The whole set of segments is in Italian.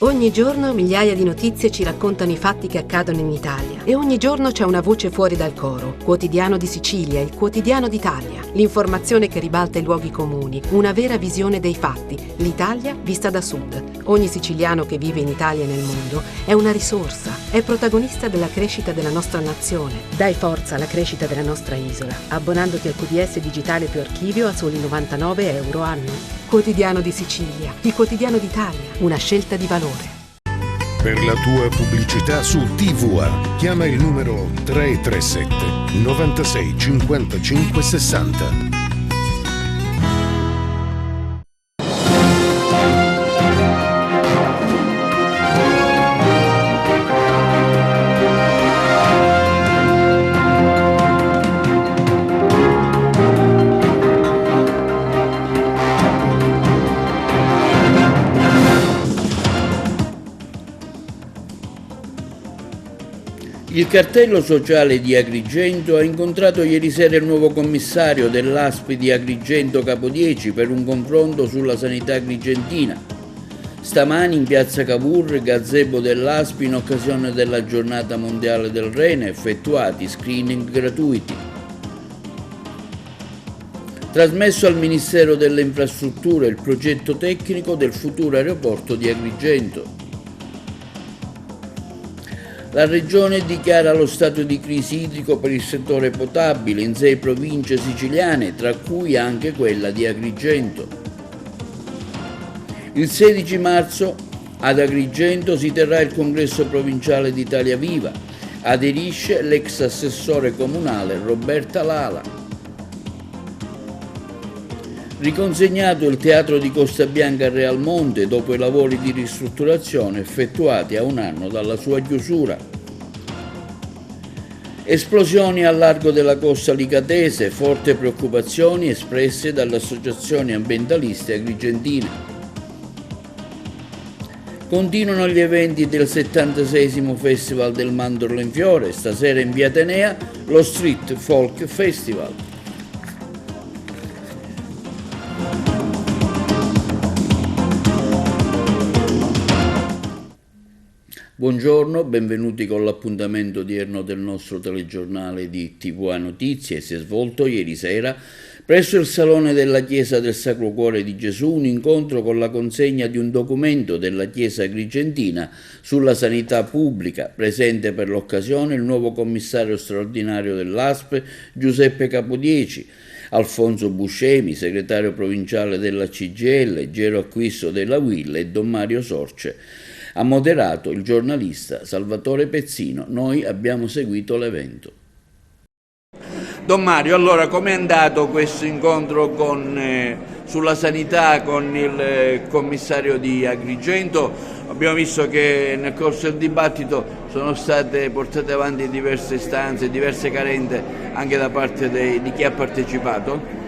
Ogni giorno migliaia di notizie ci raccontano i fatti che accadono in Italia e ogni giorno c'è una voce fuori dal coro. Quotidiano di Sicilia, il quotidiano d'Italia. L'informazione che ribalta i luoghi comuni, una vera visione dei fatti. L'Italia vista da sud. Ogni siciliano che vive in Italia e nel mondo è una risorsa, è protagonista della crescita della nostra nazione. Dai forza alla crescita della nostra isola, abbonandoti al QDS digitale più archivio a soli 99 euro anno. Quotidiano di Sicilia, il quotidiano d'Italia, una scelta di valore. Per la tua pubblicità su TVA, chiama il numero 337 96 55 60. Il cartello sociale di Agrigento ha incontrato ieri sera il nuovo commissario dell'ASP di Agrigento Capodieci per un confronto sulla sanità agrigentina. Stamani in piazza Cavour, gazebo dell'ASP in occasione della giornata mondiale del rene, effettuati screening gratuiti. Trasmesso al Ministero delle Infrastrutture il progetto tecnico del futuro aeroporto di Agrigento. La Regione dichiara lo stato di crisi idrico per il settore potabile in 6 province siciliane, tra cui anche quella di Agrigento. Il 16 marzo ad Agrigento si terrà il congresso provinciale di Italia Viva. Aderisce l'ex assessore comunale Roberta Lala. Riconsegnato il teatro di Costa Bianca a Realmonte dopo i lavori di ristrutturazione effettuati a un anno dalla sua chiusura. Esplosioni al largo della costa licatese, forti preoccupazioni espresse dalle associazioni ambientaliste agrigentine. Continuano gli eventi del 76° Festival del Mandorlo in Fiore, stasera in via Atenea lo Street Folk Festival. Buongiorno, benvenuti con l'appuntamento odierno del nostro telegiornale di TVA Notizie. Si è svolto ieri sera presso il Salone della Chiesa del Sacro Cuore di Gesù un incontro con la consegna di un documento della Chiesa agrigentina sulla sanità pubblica. Presente per l'occasione il nuovo commissario straordinario dell'ASP Giuseppe Capodieci, Alfonso Buscemi, segretario provinciale della CGIL, Gero Acquisto della UIL e Don Mario Sorce. Ha moderato il giornalista Salvatore Pezzino. Noi abbiamo seguito l'evento. Don Mario, allora com'è andato questo incontro sulla sanità con il commissario di Agrigento? Abbiamo visto che nel corso del dibattito sono state portate avanti diverse istanze, diverse carenze anche da parte di chi ha partecipato.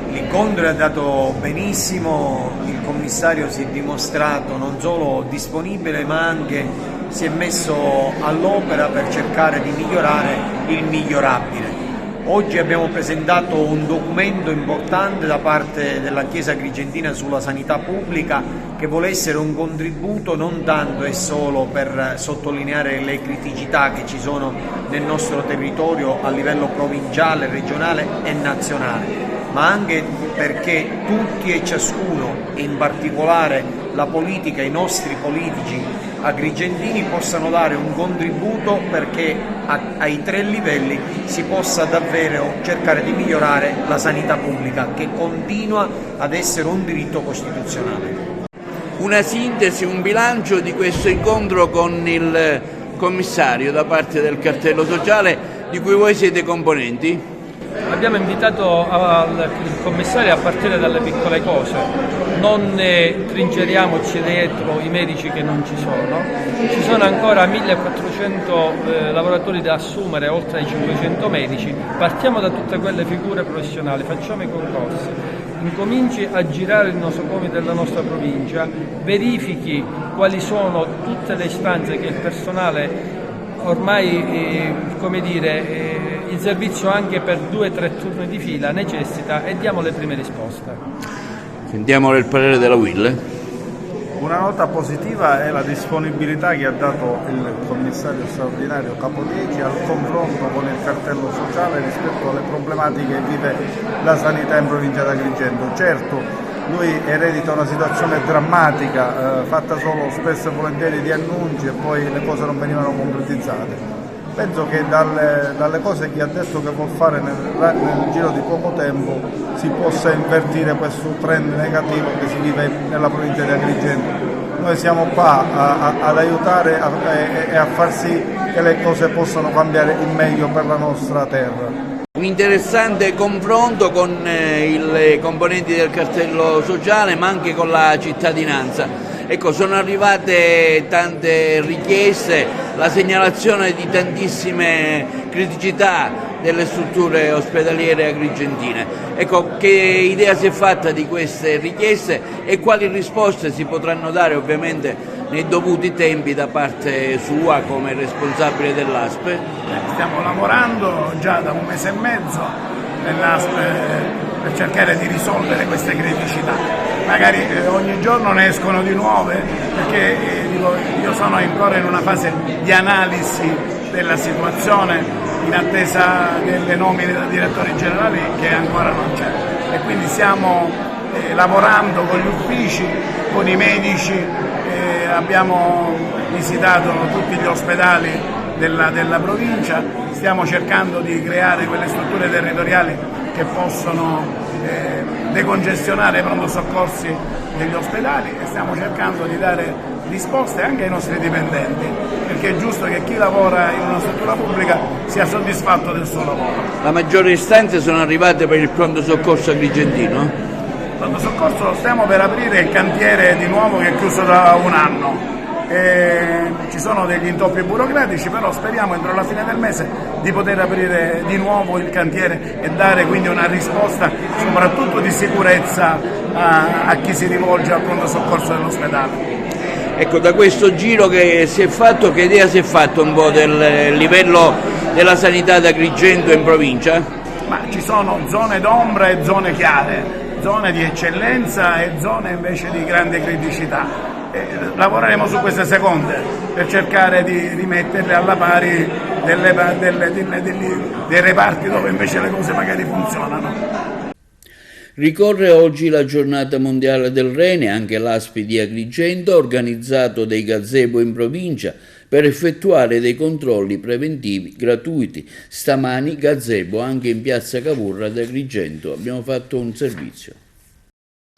L'incontro è andato benissimo, il commissario si è dimostrato non solo disponibile ma anche si è messo all'opera per cercare di migliorare il migliorabile. Oggi abbiamo presentato un documento importante da parte della Chiesa agrigentina sulla sanità pubblica che vuole essere un contributo non tanto e solo per sottolineare le criticità che ci sono nel nostro territorio a livello provinciale, regionale e nazionale, ma anche perché tutti e ciascuno, e in particolare la politica, i nostri politici agrigentini, possano dare un contributo perché ai 3 livelli si possa davvero cercare di migliorare la sanità pubblica, che continua ad essere un diritto costituzionale. Una sintesi, un bilancio di questo incontro con il commissario da parte del cartello sociale di cui voi siete componenti? Abbiamo invitato il commissario a partire dalle piccole cose, non trinceriamoci dietro i medici che non ci sono ancora 1400 lavoratori da assumere oltre ai 500 medici, partiamo da tutte quelle figure professionali, facciamo i concorsi, incominci a girare il nosocomio della nostra provincia, verifichi quali sono tutte le istanze che il personale ormai, il servizio anche per 2 o 3 turni di fila necessita e diamo le prime risposte. Sentiamo il parere della UIL. Una nota positiva è la disponibilità che ha dato il commissario straordinario Capodieci al confronto con il cartello sociale rispetto alle problematiche che vive la sanità in provincia di Agrigento. Certo, lui eredita una situazione drammatica, fatta solo spesso e volentieri di annunci e poi le cose non venivano concretizzate. Penso che dalle cose che ha detto che vuol fare nel giro di poco tempo si possa invertire questo trend negativo che si vive nella provincia di Agrigento. Noi siamo qua ad aiutare e a far sì che le cose possano cambiare in meglio per la nostra terra. Un interessante confronto con i componenti del cartello sociale ma anche con la cittadinanza. Ecco, sono arrivate tante richieste, la segnalazione di tantissime criticità delle strutture ospedaliere agrigentine. Ecco, che idea si è fatta di queste richieste e quali risposte si potranno dare ovviamente nei dovuti tempi da parte sua come responsabile dell'ASP? Stiamo lavorando già da un mese e mezzo nell'ASP per cercare di risolvere queste criticità. Magari ogni giorno ne escono di nuove perché io sono ancora in una fase di analisi della situazione in attesa delle nomine da direttori generali che ancora non c'è e quindi stiamo lavorando con gli uffici, con i medici, abbiamo visitato tutti gli ospedali della provincia, stiamo cercando di creare quelle strutture territoriali che possono decongestionare i pronto soccorsi degli ospedali e stiamo cercando di dare risposte anche ai nostri dipendenti, perché è giusto che chi lavora in una struttura pubblica sia soddisfatto del suo lavoro. La maggiore istanze sono arrivate per il pronto soccorso agrigentino? Il pronto soccorso stiamo per aprire il cantiere di nuovo che è chiuso da un anno. Ci sono degli intoppi burocratici, però speriamo entro la fine del mese di poter aprire di nuovo il cantiere e dare quindi una risposta soprattutto di sicurezza a chi si rivolge al pronto soccorso dell'ospedale. Ecco, da questo giro che si è fatto, che idea si è fatto un po' del livello della sanità di Agrigento in provincia? Ma ci sono zone d'ombra e zone chiare, zone di eccellenza e zone invece di grande criticità. Lavoreremo su queste seconde per cercare di rimetterle alla pari dei reparti dove invece le cose magari funzionano. Ricorre oggi la giornata mondiale del rene, anche l'ASP di Agrigento ha organizzato dei gazebo in provincia per effettuare dei controlli preventivi gratuiti. Stamani gazebo anche in piazza Cavour ad Agrigento, abbiamo fatto un servizio.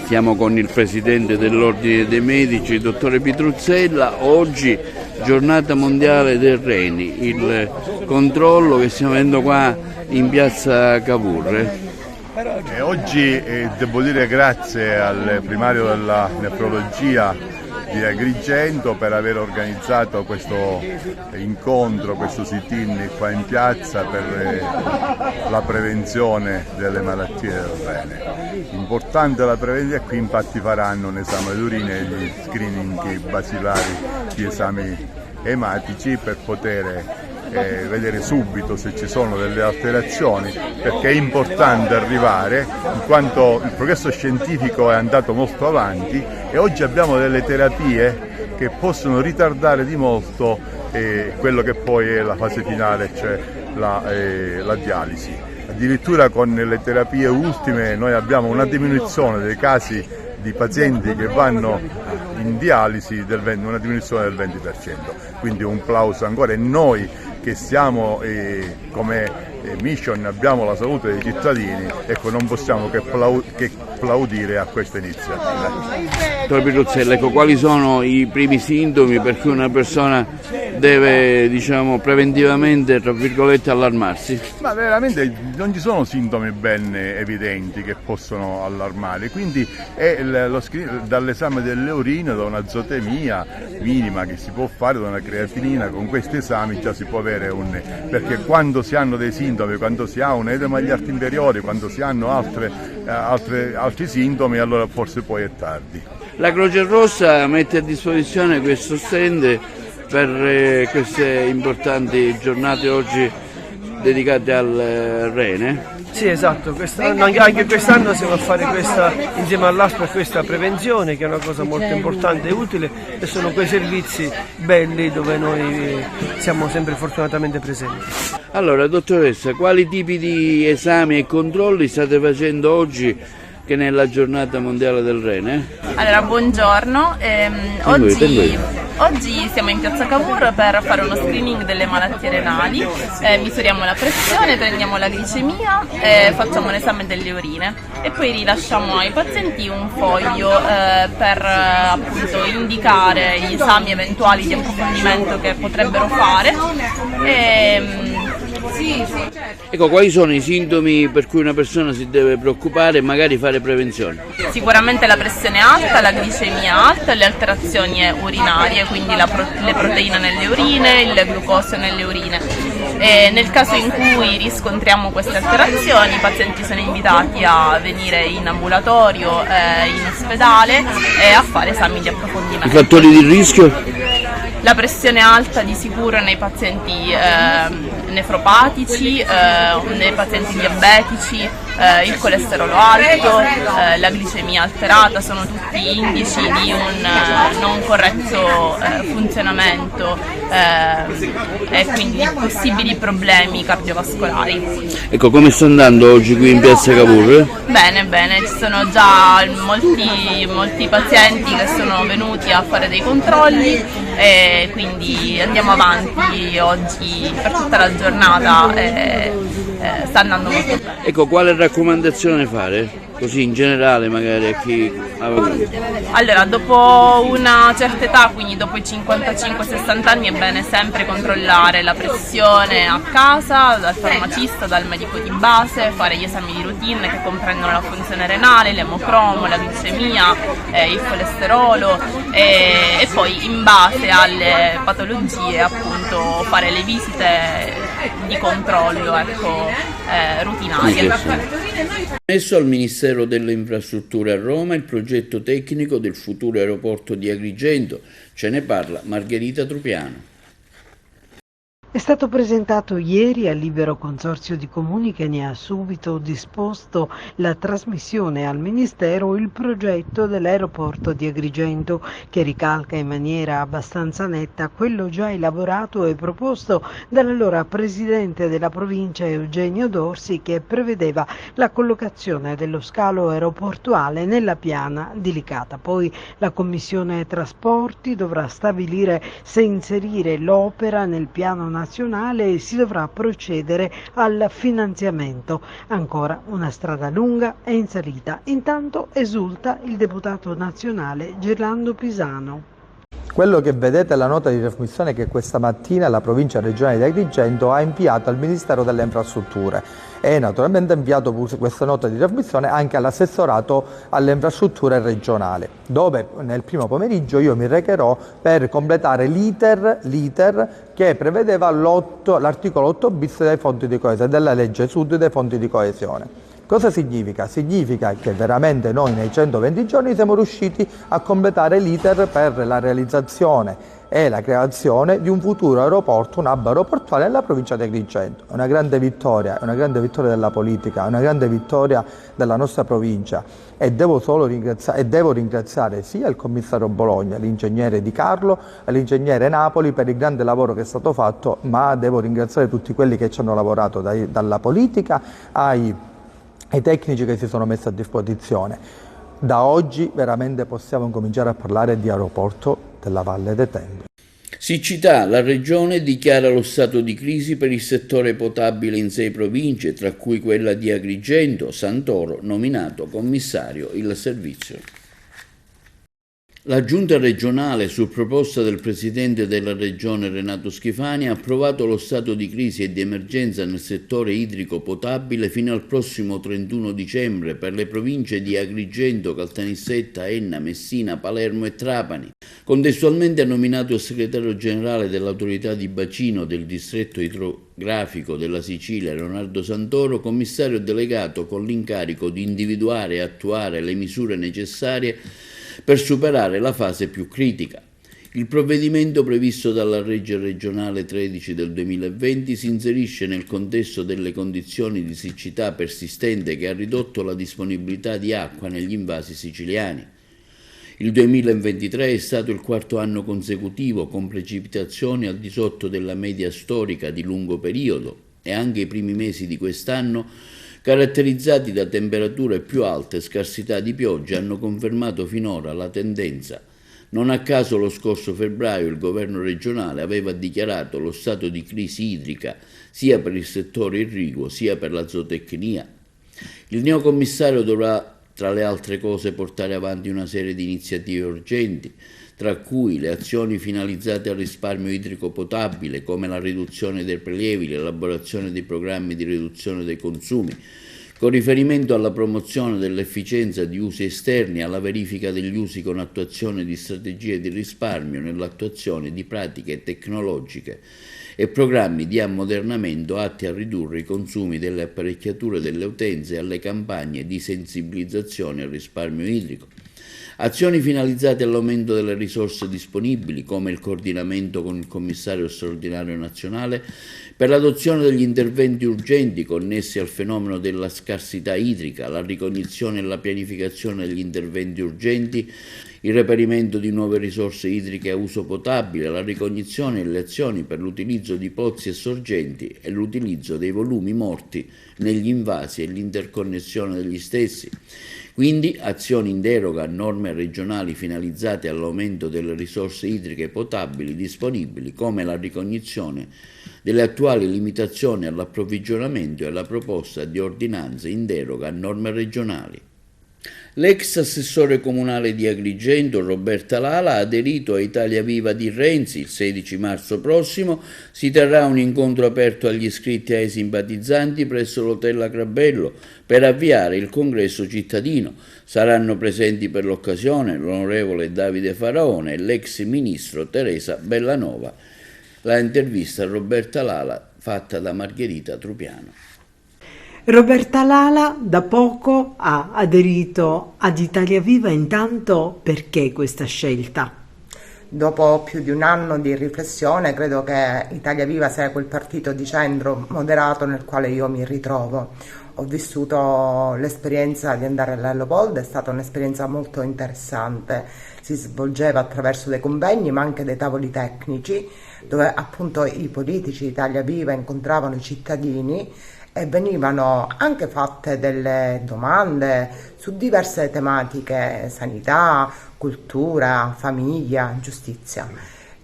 Siamo con il presidente dell'Ordine dei Medici, il dottore Pitruzzella. Oggi giornata mondiale del reni, il controllo che stiamo avendo qua in piazza Cavour. Oggi devo dire grazie al primario della nefrologia di Agrigento per aver organizzato questo incontro, questo sit-in qua in piazza per la prevenzione delle malattie del rene. Importante la prevenzione, qui infatti faranno un esame d'urina e gli screening basilari, gli esami ematici per poter vedere subito se ci sono delle alterazioni, perché è importante arrivare in quanto il progresso scientifico è andato molto avanti e oggi abbiamo delle terapie che possono ritardare di molto quello che poi è la fase finale, cioè la dialisi. Addirittura con le terapie ultime noi abbiamo una diminuzione dei casi di pazienti che vanno in dialisi, una diminuzione del 20%, quindi un plauso ancora, e noi che siamo come mission abbiamo la salute dei cittadini, ecco, non possiamo che plaudire a questa iniziativa. Dottor Pitruzzella, ecco, quali sono i primi sintomi per cui una persona deve, diciamo, preventivamente, tra virgolette, allarmarsi? Ma veramente non ci sono sintomi ben evidenti che possono allarmare, quindi è dall'esame delle urine, da una zotemia minima che si può fare, da una creatinina, con questi esami già si può avere perché quando si hanno dei sintomi, quando si ha un edema agli arti inferiori, quando si hanno altri sintomi, allora forse poi è tardi. La Croce Rossa mette a disposizione questo stand per queste importanti giornate oggi dedicate al rene? Sì, esatto, anche quest'anno siamo a fare questa, insieme all'ASPA, questa prevenzione, che è una cosa molto importante e utile, e sono quei servizi belli dove noi siamo sempre fortunatamente presenti. Allora, dottoressa, quali tipi di esami e controlli state facendo oggi, che nella giornata mondiale del rene? Allora, buongiorno. Oggi siamo in piazza Cavour per fare uno screening delle malattie renali, misuriamo la pressione, prendiamo la glicemia, facciamo l'esame delle urine e poi rilasciamo ai pazienti un foglio per appunto indicare gli esami eventuali di approfondimento che potrebbero fare. Ecco, quali sono i sintomi per cui una persona si deve preoccupare e magari fare prevenzione? Sicuramente la pressione alta, la glicemia alta e le alterazioni urinarie, quindi le proteine nelle urine, il glucosio nelle urine. E nel caso in cui riscontriamo queste alterazioni, i pazienti sono invitati a venire in ambulatorio, in ospedale e a fare esami di approfondimento. I fattori di rischio? La pressione alta di sicuro nei pazienti nefropatici, nei pazienti diabetici, il colesterolo alto, la glicemia alterata sono tutti indici di un non corretto funzionamento e quindi possibili problemi cardiovascolari. Ecco, come sta andando oggi qui in piazza Cavour? Bene, ci sono già molti pazienti che sono venuti a fare dei controlli e quindi andiamo avanti oggi per tutta la giornata, sta andando molto bene. Ecco, quale raccomandazione fare? Così in generale magari a chi aveva... Allora, dopo una certa età, quindi dopo i 55-60 anni, è bene sempre controllare la pressione a casa, dal farmacista, dal medico di base, fare gli esami di routine che comprendono la funzione renale, l'emocromo, la glicemia, il colesterolo e poi in base alle patologie appunto fare le visite di controllo, rutinarie. Messo al Ministero delle Infrastrutture a Roma il progetto tecnico del futuro aeroporto di Agrigento. Ce ne parla Margherita Trupiano. È stato presentato ieri al Libero Consorzio di Comuni, che ne ha subito disposto la trasmissione al Ministero il progetto dell'aeroporto di Agrigento, che ricalca in maniera abbastanza netta quello già elaborato e proposto dall'allora Presidente della Provincia Eugenio Dorsi, che prevedeva la collocazione dello scalo aeroportuale nella piana di Licata. Poi la Commissione Trasporti dovrà stabilire se inserire l'opera nel piano nazionale e si dovrà procedere al finanziamento. Ancora una strada lunga e in salita. Intanto esulta il deputato nazionale Gerlando Pisano. Quello che vedete è la nota di trasmissione che questa mattina la provincia regionale di Agrigento ha inviato al Ministero delle Infrastrutture e naturalmente ha inviato questa nota di trasmissione anche all'assessorato alle infrastrutture regionale, dove nel primo pomeriggio io mi recherò per completare l'iter che prevedeva l'articolo 8 bis dei fondi di coesione, della legge Sud dei fondi di coesione. Cosa significa? Significa che veramente noi nei 120 giorni siamo riusciti a completare l'iter per la realizzazione e la creazione di un futuro aeroporto, un hub aeroportuale nella provincia di Agrigento. È una grande vittoria della politica, è una grande vittoria della nostra provincia e devo ringraziare sia il commissario Bologna, l'ingegnere Di Carlo e l'ingegnere Napoli per il grande lavoro che è stato fatto, ma devo ringraziare tutti quelli che ci hanno lavorato, dalla politica ai tecnici che si sono messi a disposizione. Da oggi veramente possiamo cominciare a parlare di aeroporto della Valle dei Templi. Siccità, la Regione dichiara lo stato di crisi per il settore potabile in 6 province, tra cui quella di Agrigento. Santoro, nominato commissario il servizio. La Giunta regionale, su proposta del Presidente della Regione Renato Schifani, ha approvato lo stato di crisi e di emergenza nel settore idrico potabile fino al prossimo 31 dicembre per le province di Agrigento, Caltanissetta, Enna, Messina, Palermo e Trapani. Contestualmente ha nominato il segretario generale dell'autorità di bacino del distretto idrografico della Sicilia, Leonardo Santoro, commissario delegato con l'incarico di individuare e attuare le misure necessarie per superare la fase più critica. Il provvedimento previsto dalla legge regionale 13 del 2020 si inserisce nel contesto delle condizioni di siccità persistente che ha ridotto la disponibilità di acqua negli invasi siciliani. Il 2023 è stato il quarto anno consecutivo con precipitazioni al di sotto della media storica di lungo periodo e anche i primi mesi di quest'anno, caratterizzati da temperature più alte e scarsità di pioggia, hanno confermato finora la tendenza. Non a caso lo scorso febbraio il governo regionale aveva dichiarato lo stato di crisi idrica sia per il settore irriguo sia per la zootecnia. Il neocommissario dovrà, tra le altre cose, portare avanti una serie di iniziative urgenti, tra cui le azioni finalizzate al risparmio idrico potabile, come la riduzione dei prelievi, l'elaborazione di programmi di riduzione dei consumi, con riferimento alla promozione dell'efficienza di usi esterni, alla verifica degli usi con attuazione di strategie di risparmio nell'attuazione di pratiche tecnologiche e programmi di ammodernamento atti a ridurre i consumi delle apparecchiature delle utenze e alle campagne di sensibilizzazione al risparmio idrico. Azioni finalizzate all'aumento delle risorse disponibili, come il coordinamento con il commissario straordinario nazionale per l'adozione degli interventi urgenti connessi al fenomeno della scarsità idrica, la ricognizione e la pianificazione degli interventi urgenti, il reperimento di nuove risorse idriche a uso potabile, la ricognizione e le azioni per l'utilizzo di pozzi e sorgenti e l'utilizzo dei volumi morti negli invasi e l'interconnessione degli stessi. Quindi azioni in deroga a norme regionali finalizzate all'aumento delle risorse idriche potabili disponibili, come la ricognizione delle attuali limitazioni all'approvvigionamento e la proposta di ordinanze in deroga a norme regionali. L'ex assessore comunale di Agrigento, Roberta Lala, ha aderito a Italia Viva di Renzi. Il 16 marzo prossimo si terrà un incontro aperto agli iscritti e ai simpatizzanti presso l'Hotel Acrabello per avviare il congresso cittadino. Saranno presenti per l'occasione l'onorevole Davide Faraone e l'ex ministro Teresa Bellanova. La intervista a Roberta Lala fatta da Margherita Trupiano. Roberta Lala da poco ha aderito ad Italia Viva, intanto perché questa scelta? Dopo più di un anno di riflessione credo che Italia Viva sia quel partito di centro moderato nel quale io mi ritrovo. Ho vissuto l'esperienza di andare alla Leopolda, è stata un'esperienza molto interessante, si svolgeva attraverso dei convegni ma anche dei tavoli tecnici dove appunto i politici di Italia Viva incontravano i cittadini e venivano anche fatte delle domande su diverse tematiche: sanità, cultura, famiglia, giustizia,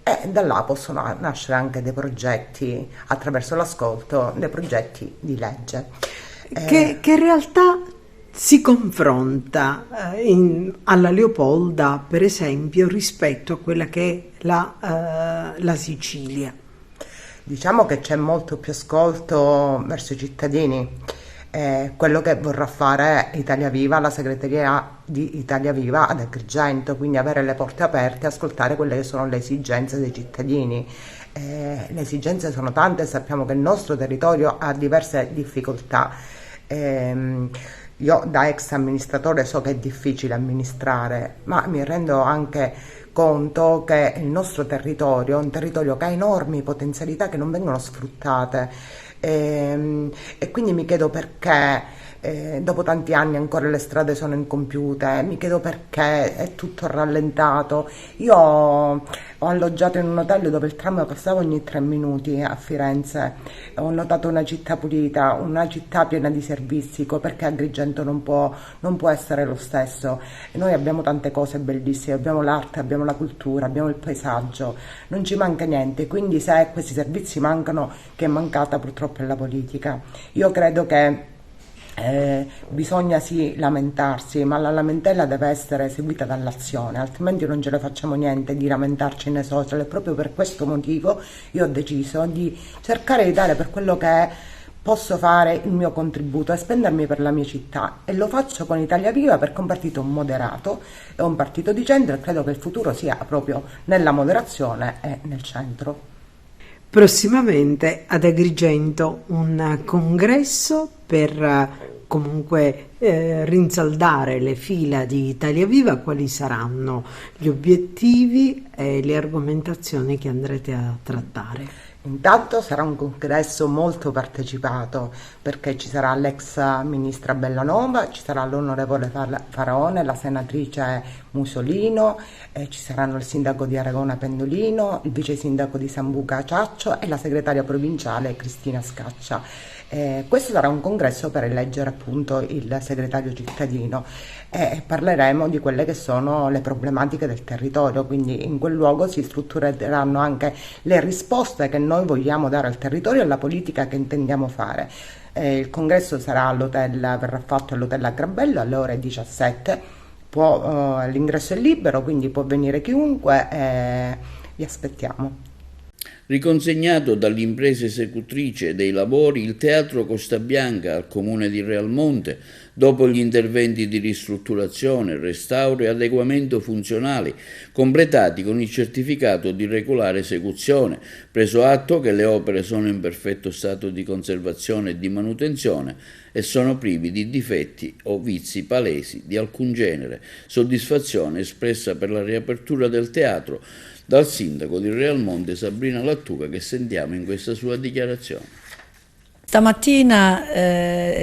e da là possono nascere anche dei progetti attraverso l'ascolto, dei progetti di legge. Che realtà si confronta alla Leopolda, per esempio, rispetto a quella che è la Sicilia? Diciamo che c'è molto più ascolto verso i cittadini, quello che vorrà fare Italia Viva, la segreteria di Italia Viva ad Agrigento, quindi avere le porte aperte e ascoltare quelle che sono le esigenze dei cittadini. Le esigenze sono tante, sappiamo che il nostro territorio ha diverse difficoltà. Io da ex amministratore so che è difficile amministrare, ma mi rendo anche conto che il nostro territorio è un territorio che ha enormi potenzialità che non vengono sfruttate, e quindi mi chiedo perché dopo tanti anni ancora le strade sono incompiute, mi chiedo perché è tutto rallentato. Io ho alloggiato in un hotel dove il tram passava ogni 3 minuti a Firenze, ho notato una città pulita, una città piena di servizi, perché Agrigento non può essere lo stesso. E noi abbiamo tante cose bellissime, abbiamo l'arte, abbiamo la cultura, abbiamo il paesaggio, non ci manca niente, quindi se questi servizi mancano, che è mancata purtroppo è la politica. Io credo che bisogna sì lamentarsi, ma la lamentela deve essere seguita dall'azione, altrimenti non ce ne facciamo niente di lamentarci nei social. E proprio per questo motivo io ho deciso di cercare di dare per quello che è, posso fare il mio contributo e spendermi per la mia città, e lo faccio con Italia Viva perché è un partito moderato, è un partito di centro e credo che il futuro sia proprio nella moderazione e nel centro. Prossimamente ad Agrigento un congresso per comunque rinsaldare le fila di Italia Viva, quali saranno gli obiettivi e le argomentazioni che andrete a trattare? Intanto sarà un congresso molto partecipato, perché ci sarà l'ex ministra Bellanova, ci sarà l'onorevole Faraone, la senatrice Musolino, ci saranno il sindaco di Aragona Pendolino, il vice sindaco di Sambuca Ciaccio e la segretaria provinciale Cristina Scaccia. Questo sarà un congresso per eleggere appunto il segretario cittadino e parleremo di quelle che sono le problematiche del territorio, quindi in quel luogo si struttureranno anche le risposte che noi vogliamo dare al territorio e alla politica che intendiamo fare. Il congresso verrà fatto all'hotel Agrabello alle ore 17, l'ingresso è libero, quindi può venire chiunque, vi aspettiamo. Riconsegnato dall'impresa esecutrice dei lavori il Teatro Costa Bianca al Comune di Realmonte, dopo gli interventi di ristrutturazione, restauro e adeguamento funzionali completati con il certificato di regolare esecuzione, preso atto che le opere sono in perfetto stato di conservazione e di manutenzione e sono privi di difetti o vizi palesi di alcun genere. Soddisfazione espressa per la riapertura del teatro dal sindaco di Realmonte Sabrina Lattuca, che sentiamo in questa sua dichiarazione. Stamattina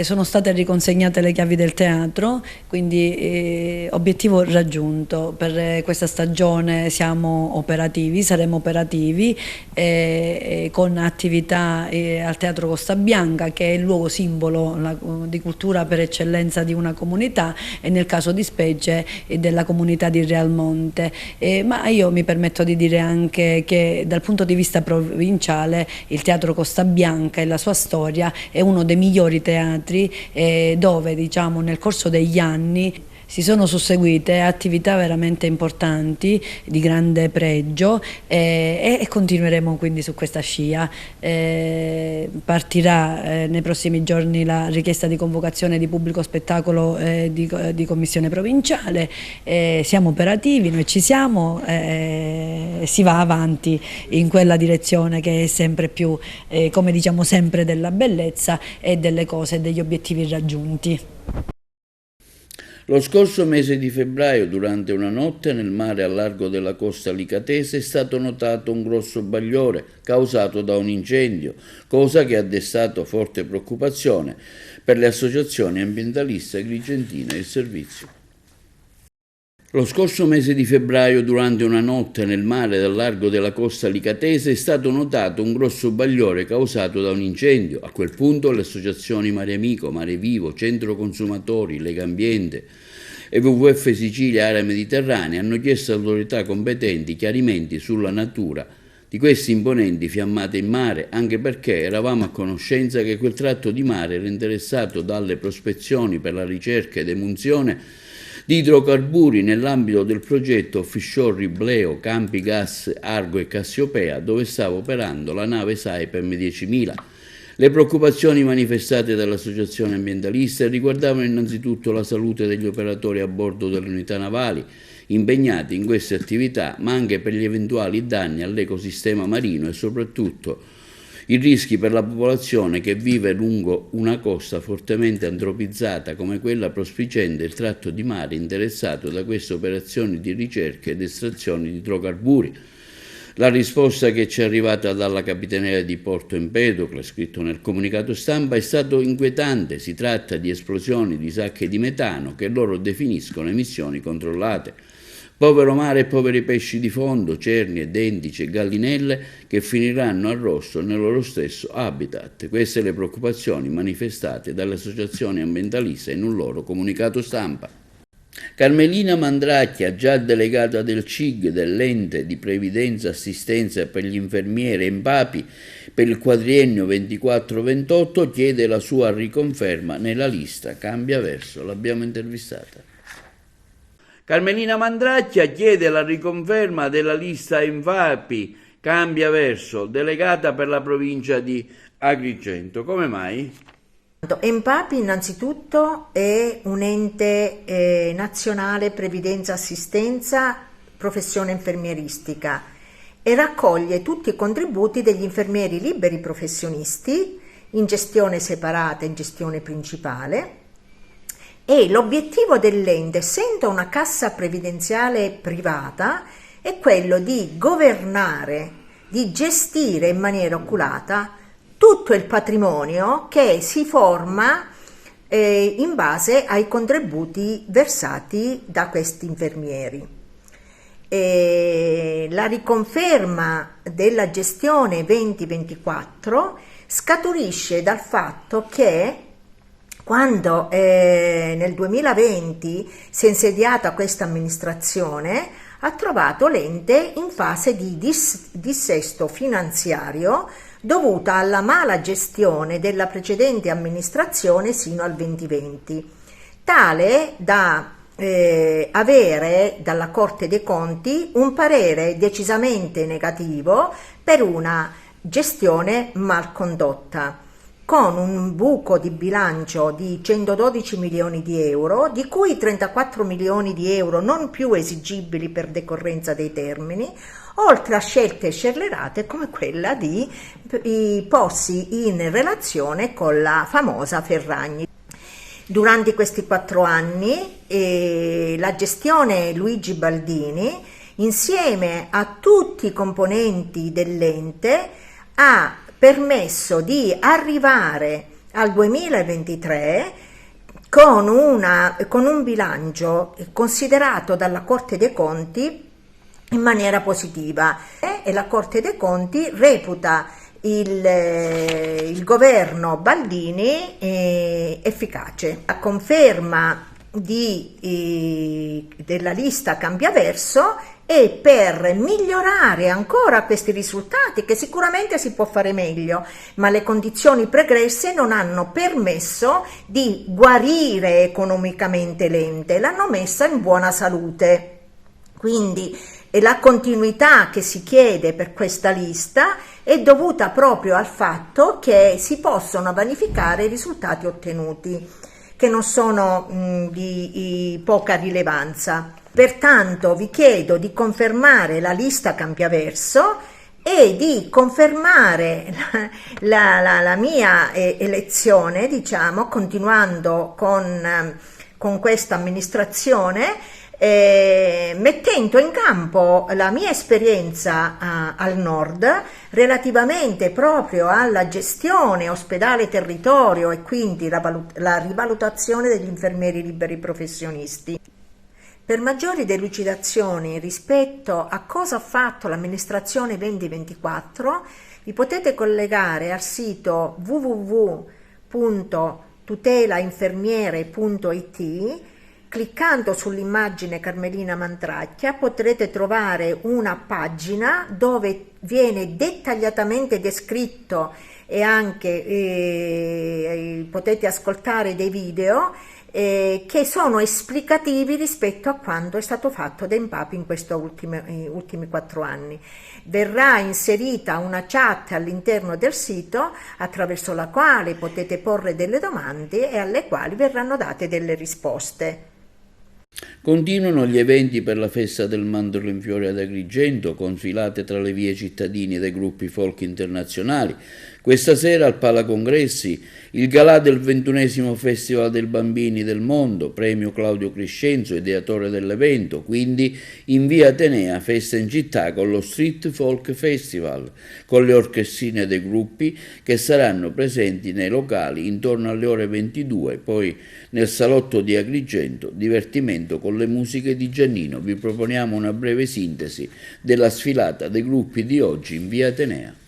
sono state riconsegnate le chiavi del teatro, quindi obiettivo raggiunto. Per questa stagione siamo operativi, saremo operativi con attività al Teatro Costa Bianca, che è il luogo simbolo di cultura per eccellenza di una comunità e nel caso di specie della comunità di Realmonte. Ma io mi permetto di dire anche che dal punto di vista provinciale il Teatro Costa Bianca e la sua storia è uno dei migliori teatri dove, diciamo, nel corso degli anni si sono susseguite attività veramente importanti, di grande pregio, e continueremo quindi su questa scia. Partirà nei prossimi giorni la richiesta di convocazione di pubblico spettacolo di commissione provinciale, siamo operativi, noi ci siamo, si va avanti in quella direzione che è sempre più, come diciamo sempre, della bellezza e delle cose, degli obiettivi raggiunti. Lo scorso mese di febbraio, durante una notte nel mare a largo della costa licatese, è stato notato un grosso bagliore causato da un incendio, cosa che ha destato forte preoccupazione per le associazioni ambientaliste agrigentine e il servizio. Lo scorso mese di febbraio, durante una notte nel mare al largo della costa licatese, è stato notato un grosso bagliore causato da un incendio. A quel punto le associazioni Mare Amico, Mare Vivo, Centro Consumatori, Lega Ambiente e WWF Sicilia Area Mediterranea hanno chiesto alle autorità competenti chiarimenti sulla natura di queste imponenti fiammate in mare, anche perché eravamo a conoscenza che quel tratto di mare era interessato dalle prospezioni per la ricerca ed emunzione di idrocarburi nell'ambito del progetto offshore Ribleo, Campi Gas Argo e Cassiopea, dove stava operando la nave Saipem 10.000. Le preoccupazioni manifestate dall'associazione ambientalista riguardavano innanzitutto la salute degli operatori a bordo delle unità navali impegnati in queste attività, ma anche per gli eventuali danni all'ecosistema marino e soprattutto i rischi per la popolazione che vive lungo una costa fortemente antropizzata come quella prospiciente il tratto di mare interessato da queste operazioni di ricerca ed estrazione di idrocarburi. La risposta che ci è arrivata dalla Capitaneria di Porto Empedocle, scritto nel comunicato stampa, è stato inquietante. Si tratta di esplosioni di sacche di metano che loro definiscono emissioni controllate. Povero mare e poveri pesci di fondo, cernie, dentici e gallinelle che finiranno arrosto nel loro stesso habitat. Queste le preoccupazioni manifestate dalle associazioni ambientaliste in un loro comunicato stampa. Carmelina Mandracchia, già delegata del CIG, dell'ente di previdenza assistenza per gli infermieri EMPAPI per il quadriennio 24-28, chiede la sua riconferma nella lista Cambia Verso. L'abbiamo intervistata. Carmelina Mandracchia chiede la riconferma della lista EMPAPI Cambia Verso, delegata per la provincia di Agrigento. Come mai? EMPAPI innanzitutto è un ente nazionale previdenza assistenza professione infermieristica e raccoglie tutti i contributi degli infermieri liberi professionisti in gestione separata e in gestione principale e l'obiettivo dell'ente, essendo una cassa previdenziale privata, è quello di governare, di gestire in maniera oculata tutto il patrimonio che si forma in base ai contributi versati da questi infermieri. La riconferma della gestione 2024 scaturisce dal fatto che quando nel 2020 si è insediata questa amministrazione, ha trovato l'ente in fase di dissesto finanziario dovuta alla mala gestione della precedente amministrazione sino al 2020, tale da avere dalla Corte dei Conti un parere decisamente negativo per una gestione mal condotta, con un buco di bilancio di 112 milioni di euro, di cui 34 milioni di euro non più esigibili per decorrenza dei termini, oltre a scelte scellerate come quella di porsi in relazione con la famosa Ferragni. Durante questi 4 anni la gestione Luigi Baldini, insieme a tutti i componenti dell'ente, ha permesso di arrivare al 2023 con un bilancio considerato dalla Corte dei Conti in maniera positiva, e la Corte dei Conti reputa il governo Baldini efficace. A conferma della lista Cambiaverso e per migliorare ancora questi risultati, che sicuramente si può fare meglio, ma le condizioni pregresse non hanno permesso di guarire economicamente l'ente, l'hanno messa in buona salute. Quindi la continuità che si chiede per questa lista è dovuta proprio al fatto che si possono vanificare i risultati ottenuti, che non sono di poca rilevanza. Pertanto vi chiedo di confermare la lista Cambiaverso e di confermare la mia elezione, diciamo, continuando con questa amministrazione, mettendo in campo la mia esperienza al nord relativamente proprio alla gestione ospedale territorio e quindi la rivalutazione degli infermieri liberi professionisti. Per maggiori delucidazioni rispetto a cosa ha fatto l'amministrazione 2024 vi potete collegare al sito www.tutelainfermiere.it. Cliccando sull'immagine Carmelina Mantracchia potrete trovare una pagina dove viene dettagliatamente descritto e anche potete ascoltare dei video che sono esplicativi rispetto a quanto è stato fatto da Empapi in questi ultimi 4 anni. Verrà inserita una chat all'interno del sito attraverso la quale potete porre delle domande e alle quali verranno date delle risposte. Continuano gli eventi per la festa del mandorlo in fiore ad Agrigento, con sfilate tra le vie cittadine dei gruppi folk internazionali. Questa sera al Palacongressi il galà del 21° Festival del Bambini del Mondo, premio Claudio Crescenzo, ideatore dell'evento, quindi in via Atenea, festa in città con lo Street Folk Festival, con le orchestrine dei gruppi che saranno presenti nei locali intorno alle ore 22, poi nel salotto di Agrigento, divertimento con le musiche di Giannino. Vi proponiamo una breve sintesi della sfilata dei gruppi di oggi in via Atenea.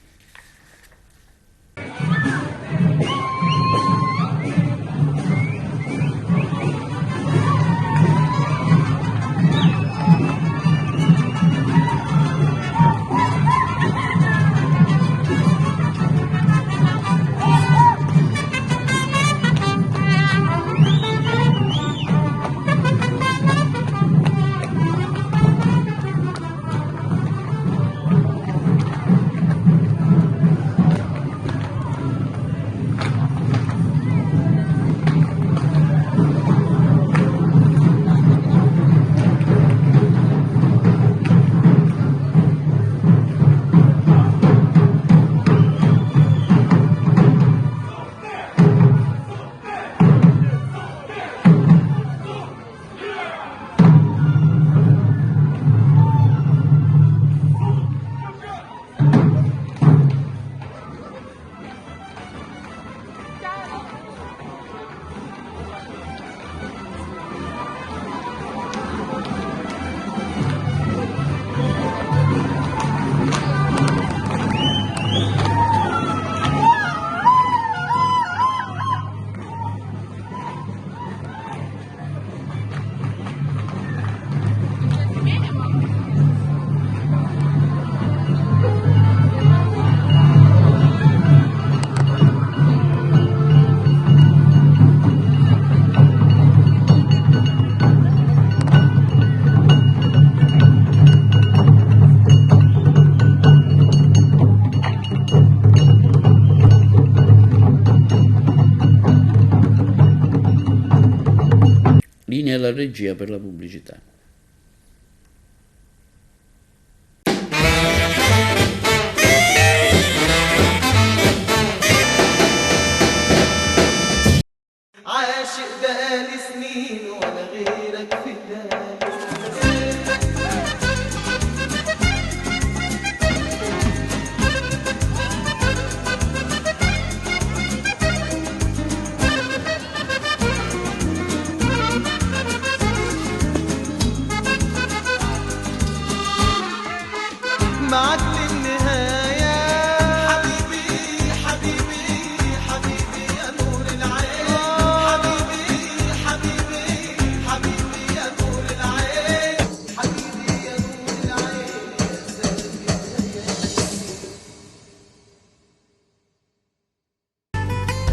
Linea alla regia per la pubblicità.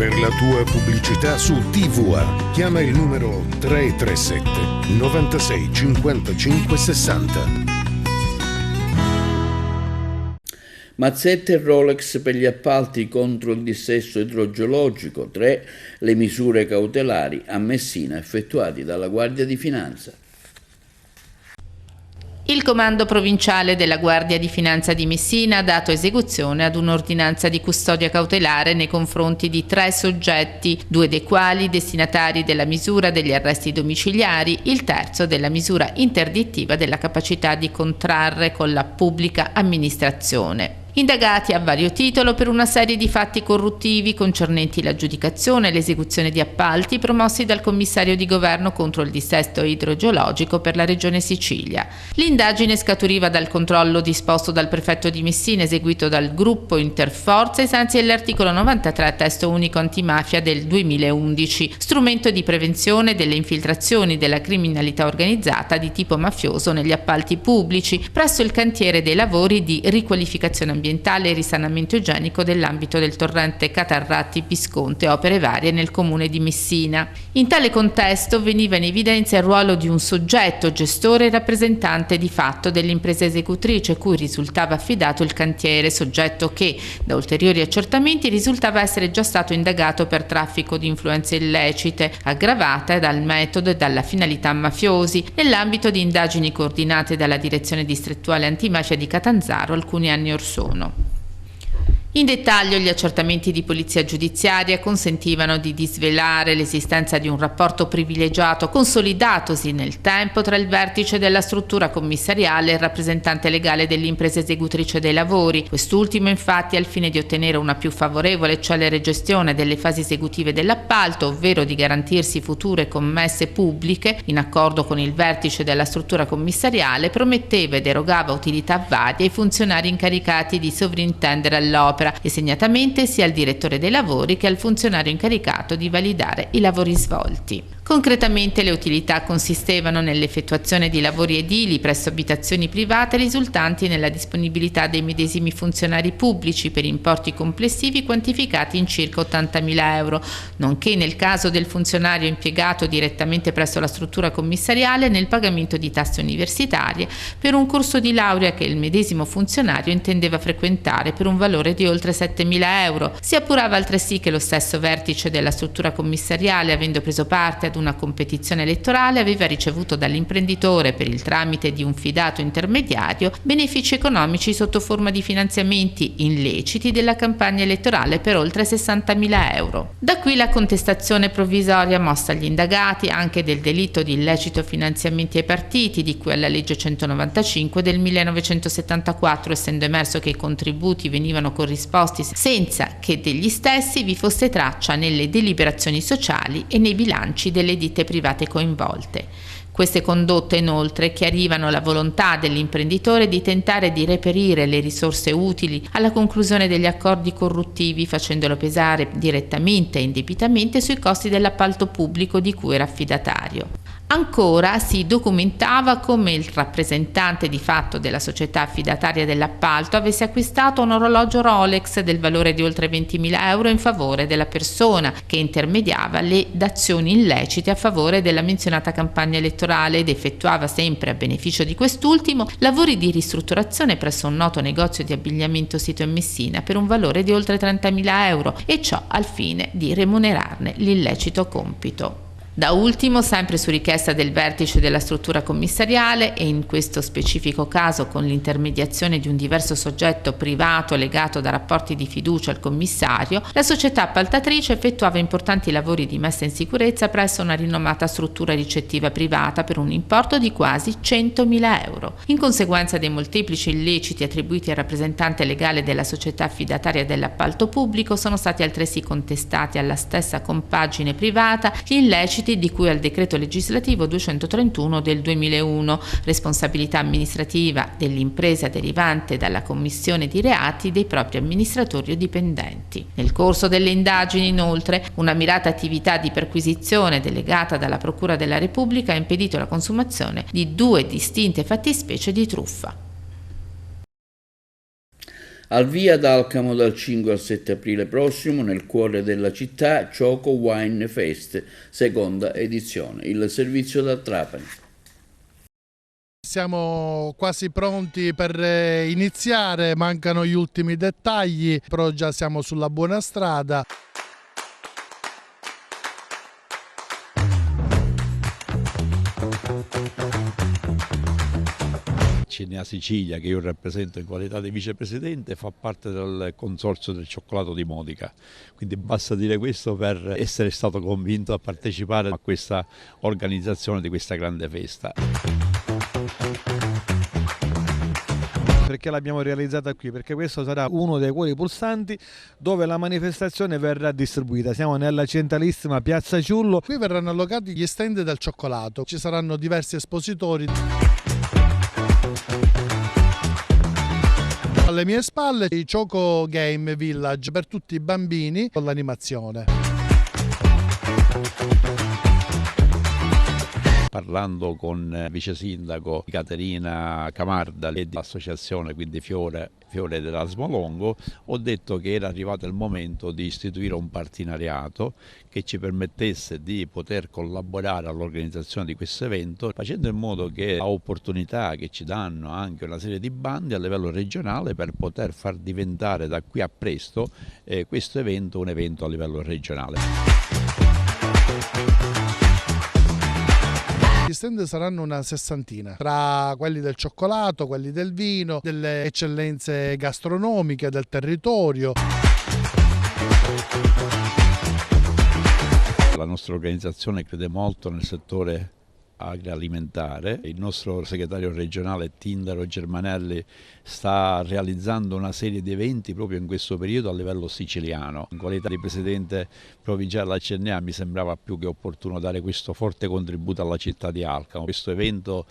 Per la tua pubblicità su TVA, chiama il numero 337 96 55 60. Mazzette e Rolex per gli appalti contro il dissesto idrogeologico. 3. Le misure cautelari a Messina effettuate dalla Guardia di Finanza. Il Comando Provinciale della Guardia di Finanza di Messina ha dato esecuzione ad un'ordinanza di custodia cautelare nei confronti di 3 soggetti, 2 dei quali destinatari della misura degli arresti domiciliari, il terzo della misura interdittiva della capacità di contrarre con la pubblica amministrazione. Indagati a vario titolo per una serie di fatti corruttivi concernenti l'aggiudicazione e l'esecuzione di appalti promossi dal commissario di governo contro il dissesto idrogeologico per la regione Sicilia. L'indagine scaturiva dal controllo disposto dal prefetto di Messina eseguito dal gruppo Interforze ai sensi dell'articolo 93 testo unico antimafia del 2011, strumento di prevenzione delle infiltrazioni della criminalità organizzata di tipo mafioso negli appalti pubblici presso il cantiere dei lavori di riqualificazione ambientale e risanamento igienico dell'ambito del torrente Catarratti-Pisconte, opere varie nel comune di Messina. In tale contesto veniva in evidenza il ruolo di un soggetto gestore e rappresentante di fatto dell'impresa esecutrice cui risultava affidato il cantiere, soggetto che, da ulteriori accertamenti, risultava essere già stato indagato per traffico di influenze illecite, aggravate dal metodo e dalla finalità mafiosi, nell'ambito di indagini coordinate dalla Direzione Distrettuale Antimafia di Catanzaro alcuni anni or sono. In dettaglio, gli accertamenti di polizia giudiziaria consentivano di disvelare l'esistenza di un rapporto privilegiato consolidatosi nel tempo tra il vertice della struttura commissariale e il rappresentante legale dell'impresa esecutrice dei lavori. Quest'ultimo, infatti, al fine di ottenere una più favorevole e celere gestione delle fasi esecutive dell'appalto, ovvero di garantirsi future commesse pubbliche, in accordo con il vertice della struttura commissariale, prometteva ed erogava utilità varie ai funzionari incaricati di sovrintendere all'opera, e segnatamente sia al direttore dei lavori che al funzionario incaricato di validare i lavori svolti. Concretamente le utilità consistevano nell'effettuazione di lavori edili presso abitazioni private risultanti nella disponibilità dei medesimi funzionari pubblici per importi complessivi quantificati in circa 80.000 euro, nonché nel caso del funzionario impiegato direttamente presso la struttura commissariale nel pagamento di tasse universitarie per un corso di laurea che il medesimo funzionario intendeva frequentare per un valore di oltre 7.000 euro. Si appurava altresì che lo stesso vertice della struttura commissariale, avendo preso parte ad una competizione elettorale, aveva ricevuto dall'imprenditore, per il tramite di un fidato intermediario, benefici economici sotto forma di finanziamenti illeciti della campagna elettorale per oltre 60.000 euro. Da qui la contestazione provvisoria mossa agli indagati anche del delitto di illecito finanziamenti ai partiti, di cui alla legge 195 del 1974, essendo emerso che i contributi venivano corrisposti senza che degli stessi vi fosse traccia nelle deliberazioni sociali e nei bilanci delle ditte private coinvolte. Queste condotte inoltre chiarivano la volontà dell'imprenditore di tentare di reperire le risorse utili alla conclusione degli accordi corruttivi, facendolo pesare direttamente e indebitamente sui costi dell'appalto pubblico di cui era affidatario. Ancora si documentava come il rappresentante di fatto della società affidataria dell'appalto avesse acquistato un orologio Rolex del valore di oltre 20.000 euro in favore della persona che intermediava le dazioni illecite a favore della menzionata campagna elettorale ed effettuava sempre a beneficio di quest'ultimo lavori di ristrutturazione presso un noto negozio di abbigliamento sito in Messina per un valore di oltre 30.000 euro, e ciò al fine di remunerarne l'illecito compito. Da ultimo, sempre su richiesta del vertice della struttura commissariale e in questo specifico caso con l'intermediazione di un diverso soggetto privato legato da rapporti di fiducia al commissario, la società appaltatrice effettuava importanti lavori di messa in sicurezza presso una rinomata struttura ricettiva privata per un importo di quasi 100.000 euro. In conseguenza dei molteplici illeciti attribuiti al rappresentante legale della società affidataria dell'appalto pubblico, sono stati altresì contestati alla stessa compagine privata gli illeciti di cui al decreto legislativo 231 del 2001, responsabilità amministrativa dell'impresa derivante dalla commissione di reati dei propri amministratori o dipendenti. Nel corso delle indagini, inoltre, una mirata attività di perquisizione delegata dalla Procura della Repubblica ha impedito la consumazione di 2 distinte fattispecie di truffa. Al via ad Alcamo dal 5 al 7 aprile prossimo, nel cuore della città, Choco Wine Fest, seconda edizione. Il servizio da Trapani. Siamo quasi pronti per iniziare, mancano gli ultimi dettagli, però già siamo sulla buona strada. CNA Sicilia, che io rappresento in qualità di vicepresidente, fa parte del consorzio del cioccolato di Modica, quindi basta dire questo per essere stato convinto a partecipare a questa organizzazione di questa grande festa. Perché l'abbiamo realizzata qui? Perché questo sarà uno dei cuori pulsanti dove la manifestazione verrà distribuita. Siamo nella centralissima Piazza Ciullo. Qui verranno allocati gli stand del cioccolato, ci saranno diversi espositori. Alle mie spalle il Choco Game Village per tutti i bambini con l'animazione. Parlando con vice sindaco Caterina Camarda e dell'associazione, quindi Fiore dell'Asmo Longo, ho detto che era arrivato il momento di istituire un partenariato che ci permettesse di poter collaborare all'organizzazione di questo evento, facendo in modo che la opportunità che ci danno anche una serie di bandi a livello regionale per poter far diventare da qui a presto questo evento un evento a livello regionale. Gli stand saranno una 60, tra quelli del cioccolato, quelli del vino, delle eccellenze gastronomiche del territorio. La nostra organizzazione crede molto nel settore agroalimentare. Il nostro segretario regionale Tindaro Germanelli sta realizzando una serie di eventi proprio in questo periodo a livello siciliano. In qualità di presidente provinciale della CNA mi sembrava più che opportuno dare questo forte contributo alla città di Alcamo. Questo evento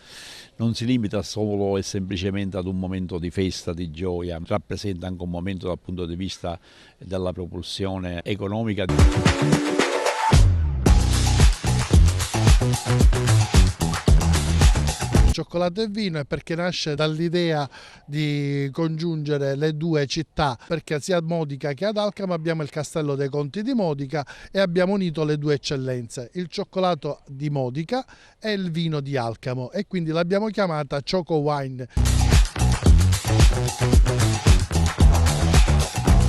non si limita solo e semplicemente ad un momento di festa, di gioia, rappresenta anche un momento dal punto di vista della propulsione economica. Cioccolato e vino è perché nasce dall'idea di congiungere le due città, perché sia a Modica che ad Alcamo abbiamo il Castello dei Conti di Modica e abbiamo unito le due eccellenze, il cioccolato di Modica e il vino di Alcamo, e quindi l'abbiamo chiamata Choco Wine.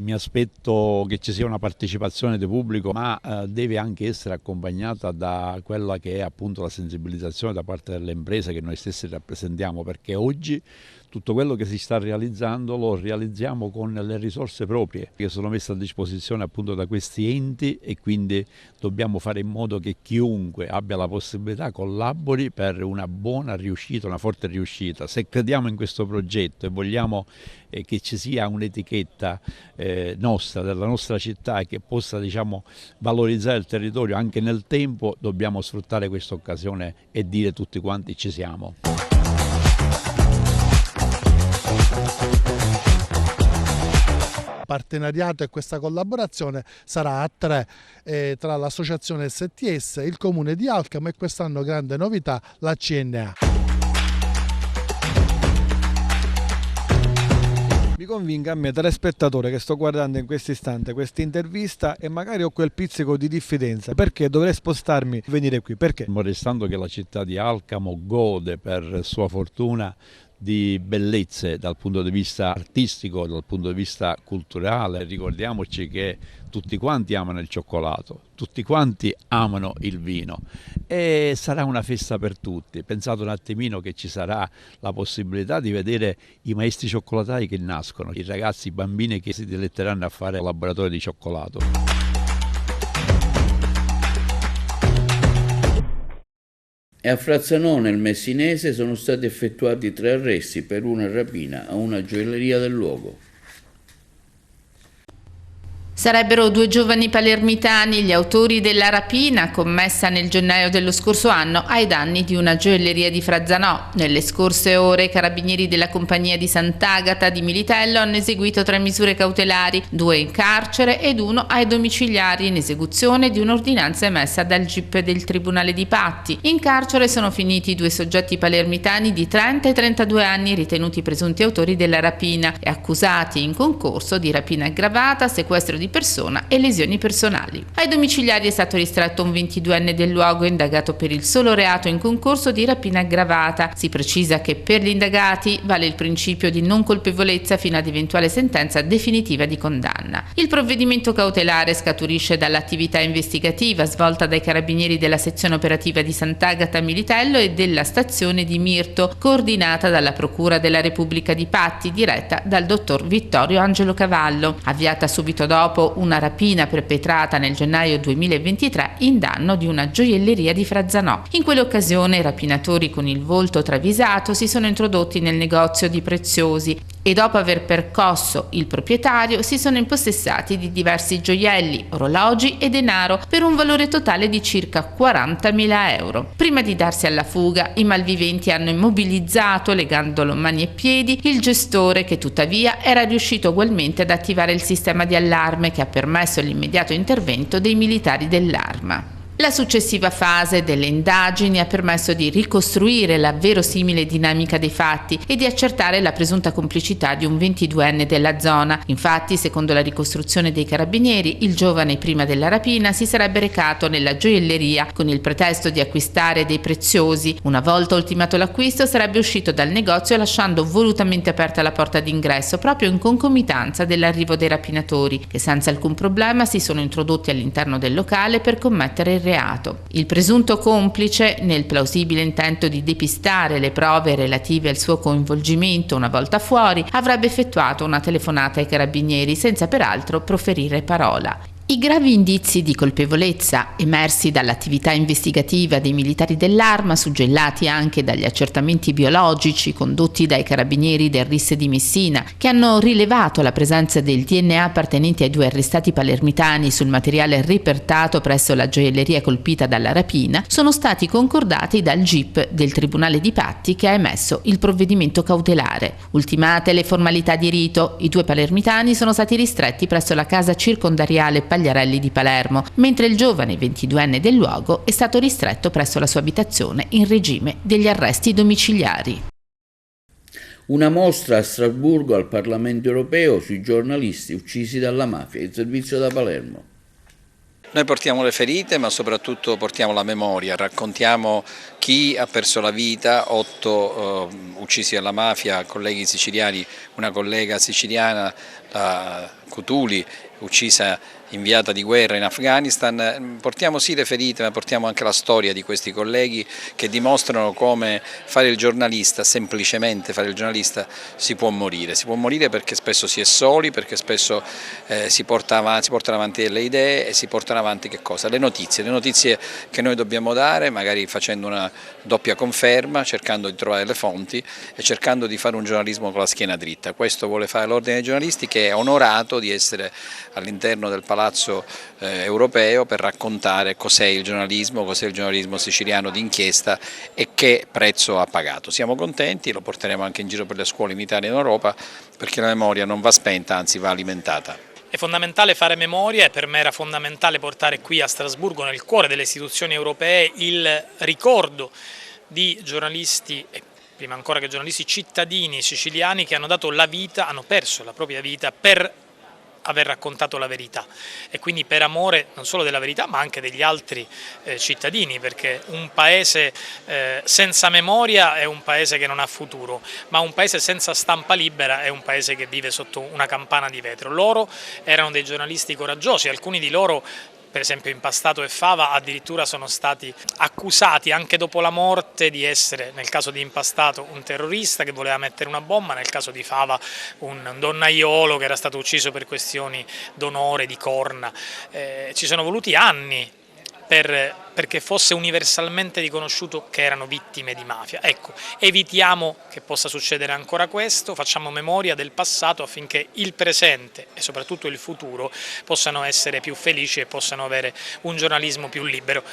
Mi aspetto che ci sia una partecipazione del pubblico, ma deve anche essere accompagnata da quella che è appunto la sensibilizzazione da parte delle imprese che noi stessi rappresentiamo, perché oggi tutto quello che si sta realizzando lo realizziamo con le risorse proprie che sono messe a disposizione appunto da questi enti, e quindi dobbiamo fare in modo che chiunque abbia la possibilità collabori per una buona riuscita, una forte riuscita. Se crediamo in questo progetto e vogliamo che ci sia un'etichetta nostra, della nostra città, che possa, diciamo, valorizzare il territorio anche nel tempo, dobbiamo sfruttare questa occasione e dire tutti quanti ci siamo. Partenariato e questa collaborazione sarà a 3 tra l'associazione STS, il comune di Alcamo e quest'anno grande novità la CNA. Mi convinca a me, telespettatore, che sto guardando in questo istante questa intervista e magari ho quel pizzico di diffidenza, perché dovrei spostarmi e venire qui, perché? Restando che la città di Alcamo gode per sua fortuna di bellezze dal punto di vista artistico, dal punto di vista culturale. Ricordiamoci che tutti quanti amano il cioccolato, tutti quanti amano il vino e sarà una festa per tutti. Pensate un attimino che ci sarà la possibilità di vedere i maestri cioccolatai che nascono, i ragazzi, i bambini che si diletteranno a fare laboratorio di cioccolato. E a Frazzanò, nel Messinese, sono stati effettuati 3 arresti per una rapina a una gioielleria del luogo. Sarebbero 2 giovani palermitani gli autori della rapina commessa nel gennaio dello scorso anno ai danni di una gioielleria di Frazzanò. Nelle scorse ore i carabinieri della compagnia di Sant'Agata di Militello hanno eseguito 3 misure cautelari, 2 in carcere ed 1 ai domiciliari in esecuzione di un'ordinanza emessa dal GIP del Tribunale di Patti. In carcere sono finiti 2 soggetti palermitani di 30 e 32 anni ritenuti presunti autori della rapina e accusati in concorso di rapina aggravata, sequestro di persona e lesioni personali. Ai domiciliari è stato ristretto un 22enne del luogo indagato per il solo reato in concorso di rapina aggravata. Si precisa che per gli indagati vale il principio di non colpevolezza fino ad eventuale sentenza definitiva di condanna. Il provvedimento cautelare scaturisce dall'attività investigativa svolta dai carabinieri della sezione operativa di Sant'Agata Militello e della stazione di Mirto, coordinata dalla Procura della Repubblica di Patti, diretta dal dottor Vittorio Angelo Cavallo. Avviata subito dopo una rapina perpetrata nel gennaio 2023 in danno di una gioielleria di Frazzanò. In quell'occasione i rapinatori con il volto travisato si sono introdotti nel negozio di preziosi e dopo aver percosso il proprietario si sono impossessati di diversi gioielli, orologi e denaro per un valore totale di circa 40.000 euro. Prima di darsi alla fuga, i malviventi hanno immobilizzato, legandolo mani e piedi, il gestore che tuttavia era riuscito ugualmente ad attivare il sistema di allarme che ha permesso l'immediato intervento dei militari dell'Arma. La successiva fase delle indagini ha permesso di ricostruire la verosimile dinamica dei fatti e di accertare la presunta complicità di un 22enne della zona. Infatti, secondo la ricostruzione dei carabinieri, il giovane prima della rapina si sarebbe recato nella gioielleria con il pretesto di acquistare dei preziosi. Una volta ultimato l'acquisto sarebbe uscito dal negozio lasciando volutamente aperta la porta d'ingresso proprio in concomitanza dell'arrivo dei rapinatori, che senza alcun problema si sono introdotti all'interno del locale per commettere il reato. Il presunto complice, nel plausibile intento di depistare le prove relative al suo coinvolgimento una volta fuori, avrebbe effettuato una telefonata ai carabinieri senza peraltro proferire parola. I gravi indizi di colpevolezza emersi dall'attività investigativa dei militari dell'Arma, suggellati anche dagli accertamenti biologici condotti dai carabinieri del RIS di Messina, che hanno rilevato la presenza del DNA appartenente ai 2 arrestati palermitani sul materiale ripertato presso la gioielleria colpita dalla rapina, sono stati concordati dal GIP del Tribunale di Patti che ha emesso il provvedimento cautelare. Ultimate le formalità di rito, i 2 palermitani sono stati ristretti presso la casa circondariale Pagliarelli di Palermo, mentre il giovane 22enne del luogo è stato ristretto presso la sua abitazione in regime degli arresti domiciliari. Una mostra a Strasburgo al Parlamento europeo sui giornalisti uccisi dalla mafia, il servizio da Palermo. Noi portiamo le ferite, ma soprattutto portiamo la memoria, raccontiamo chi ha perso la vita, 8 uccisi dalla mafia, colleghi siciliani, una collega siciliana, Cutuli, uccisa inviata di guerra in Afghanistan. Portiamo sì le ferite, ma portiamo anche la storia di questi colleghi che dimostrano come fare il giornalista, semplicemente fare il giornalista, si può morire perché spesso si è soli, perché spesso si portano avanti delle idee e si portano avanti che cosa? Le notizie che noi dobbiamo dare, magari facendo una doppia conferma, cercando di trovare le fonti e cercando di fare un giornalismo con la schiena dritta. Questo vuole fare l'Ordine dei giornalisti, che è onorato di essere all'interno del Palazzo europeo per raccontare cos'è il giornalismo siciliano d'inchiesta e che prezzo ha pagato. Siamo contenti, lo porteremo anche in giro per le scuole in Italia e in Europa, perché la memoria non va spenta, anzi va alimentata. È fondamentale fare memoria e per me era fondamentale portare qui a Strasburgo, nel cuore delle istituzioni europee, il ricordo di giornalisti e prima ancora che giornalisti cittadini siciliani che hanno dato la vita, hanno perso la propria vita per aver raccontato la verità, e quindi per amore non solo della verità ma anche degli altri cittadini, perché un paese senza memoria è un paese che non ha futuro, ma un paese senza stampa libera è un paese che vive sotto una campana di vetro. Loro erano dei giornalisti coraggiosi, alcuni di loro, per esempio Impastato e Fava, addirittura sono stati accusati anche dopo la morte di essere, nel caso di Impastato, un terrorista che voleva mettere una bomba, nel caso di Fava un donnaiolo che era stato ucciso per questioni d'onore, di corna. Ci sono voluti anni perché fosse universalmente riconosciuto che erano vittime di mafia. Ecco, evitiamo che possa succedere ancora questo, facciamo memoria del passato affinché il presente e soprattutto il futuro possano essere più felici e possano avere un giornalismo più libero.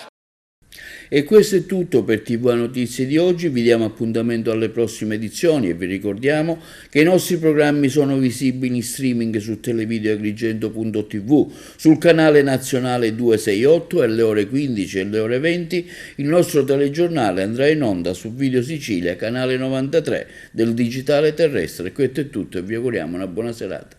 E questo è tutto per TV Notizie di oggi, vi diamo appuntamento alle prossime edizioni e vi ricordiamo che i nostri programmi sono visibili in streaming su televideoagrigento.tv, sul canale nazionale 268 alle ore 15 e alle ore 20, il nostro telegiornale andrà in onda su Video Sicilia, canale 93 del digitale terrestre. Questo è tutto e vi auguriamo una buona serata.